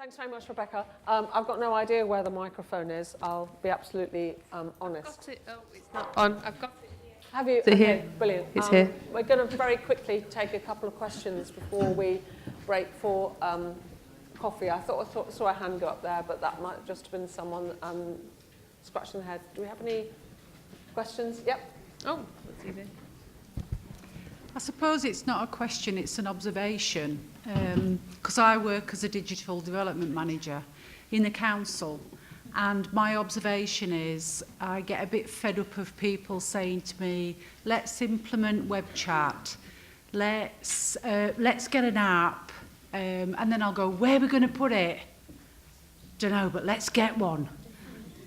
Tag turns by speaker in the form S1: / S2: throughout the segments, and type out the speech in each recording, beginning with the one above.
S1: Thanks very much, Rebecca. I've got no idea where the microphone is. I'll be absolutely honest.
S2: I've got it. Oh, it's not on. I've got it here.
S1: Have you?
S2: Is it
S1: okay,
S2: here?
S1: Brilliant.
S2: It's here.
S1: We're going to very quickly take a couple of questions before we break for coffee. I saw a hand go up there, but that might just have been someone scratching their head. Do we have any questions? Yep.
S2: Oh, that's easy.
S3: I suppose it's not a question, it's an observation. Because I work as a digital development manager in the council, and my observation is I get a bit fed up of people saying to me, let's implement web chat, let's get an app, and then I'll go, where are we going to put it? Don't know, but let's get one.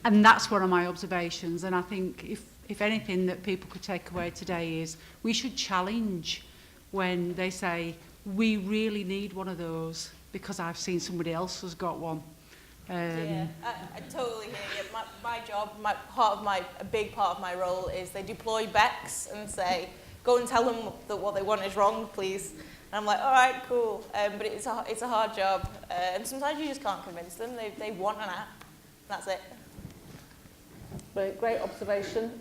S3: And that's one of my observations, and I think if anything that people could take away today is we should challenge when they say, we really need one of those because I've seen somebody else has got one.
S4: Yeah, I totally hear you. My job, a big part of my role is they deploy BECs and say, go and tell them that what they want is wrong, please. And I'm like, all right, cool. But it's a hard job. And sometimes you just can't convince them. They want an app. That's it.
S1: Great observation.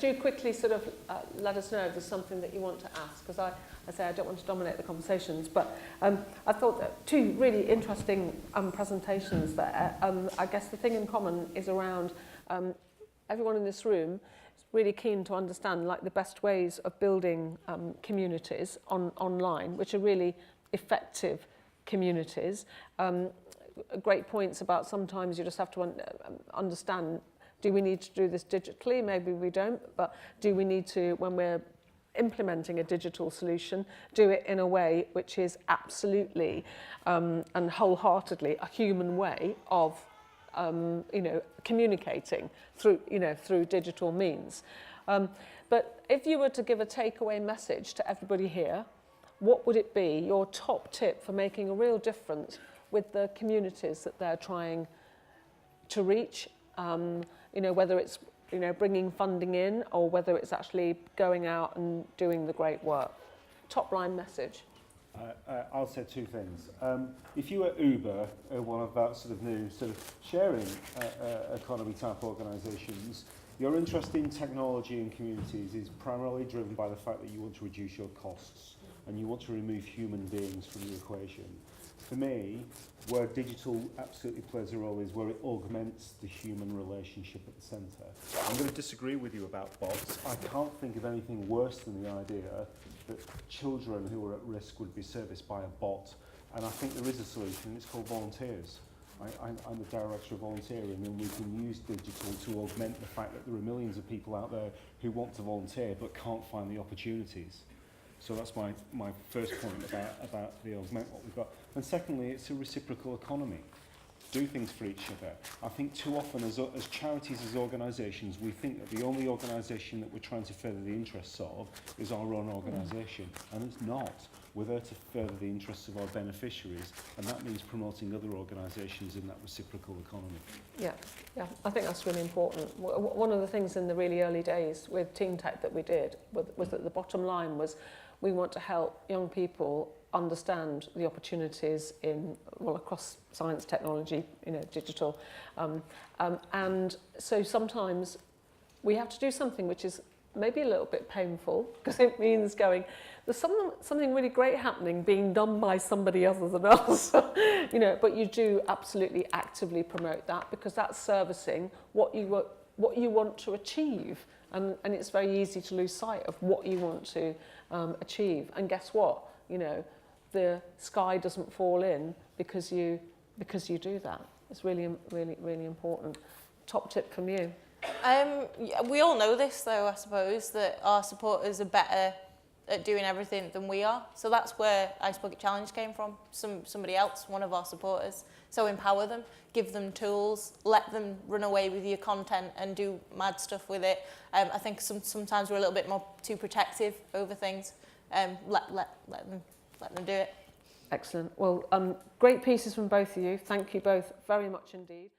S1: Do quickly sort of let us know if there's something that you want to ask, because I say I don't want to dominate the conversations, but I thought that two really interesting presentations there. I guess the thing in common is around everyone in this room is really keen to understand like the best ways of building communities online, which are really effective communities. Great points about sometimes you just have to understand, do we need to do this digitally? Maybe we don't, but do we need to, when we're implementing a digital solution, do it in a way which is absolutely and wholeheartedly a human way of communicating through digital means. But if you were to give a takeaway message to everybody here, what would it be, your top tip for making a real difference with the communities that they're trying to reach? Whether it's bringing funding in or whether it's actually going out and doing the great work. Top line message.
S5: I'll say two things. If you were Uber, one of that sort of new sort of sharing economy type organisations, your interest in technology and communities is primarily driven by the fact that you want to reduce your costs and you want to remove human beings from the equation. For me, where digital absolutely plays a role is where it augments the human relationship at the centre. I'm going to disagree with you about bots. I can't think of anything worse than the idea that children who are at risk would be serviced by a bot. And I think there is a solution, it's called volunteers. I'm the director of volunteering, and we can use digital to augment the fact that there are millions of people out there who want to volunteer but can't find the opportunities. So that's my first point about the augment what we've got. And secondly, it's a reciprocal economy. Do things for each other. I think too often as charities, as organisations, we think that the only organisation that we're trying to further the interests of is our own organisation. And it's not. We're there to further the interests of our beneficiaries, and that means promoting other organisations in that reciprocal economy.
S1: Yeah, I think that's really important. One of the things in the really early days with Team Tech that we did was that the bottom line was we want to help young people understand the opportunities across science, technology, digital. And so sometimes we have to do something which is maybe a little bit painful, because it means there's something really great happening being done by somebody other than us, but you do absolutely actively promote that because that's servicing what you want to achieve. And it's very easy to lose sight of what you want to achieve. And guess what? The sky doesn't fall in because you do that. It's really, really, really important. Top tip from you.
S4: We all know this, though, I suppose, that our supporters are better at doing everything than we are. So that's where Ice Bucket Challenge came from. Somebody else, one of our supporters. So empower them, give them tools, let them run away with your content and do mad stuff with it. I think sometimes we're a little bit more too protective over things. Let them do it.
S1: Excellent. Well, great pieces from both of you. Thank you both very much indeed.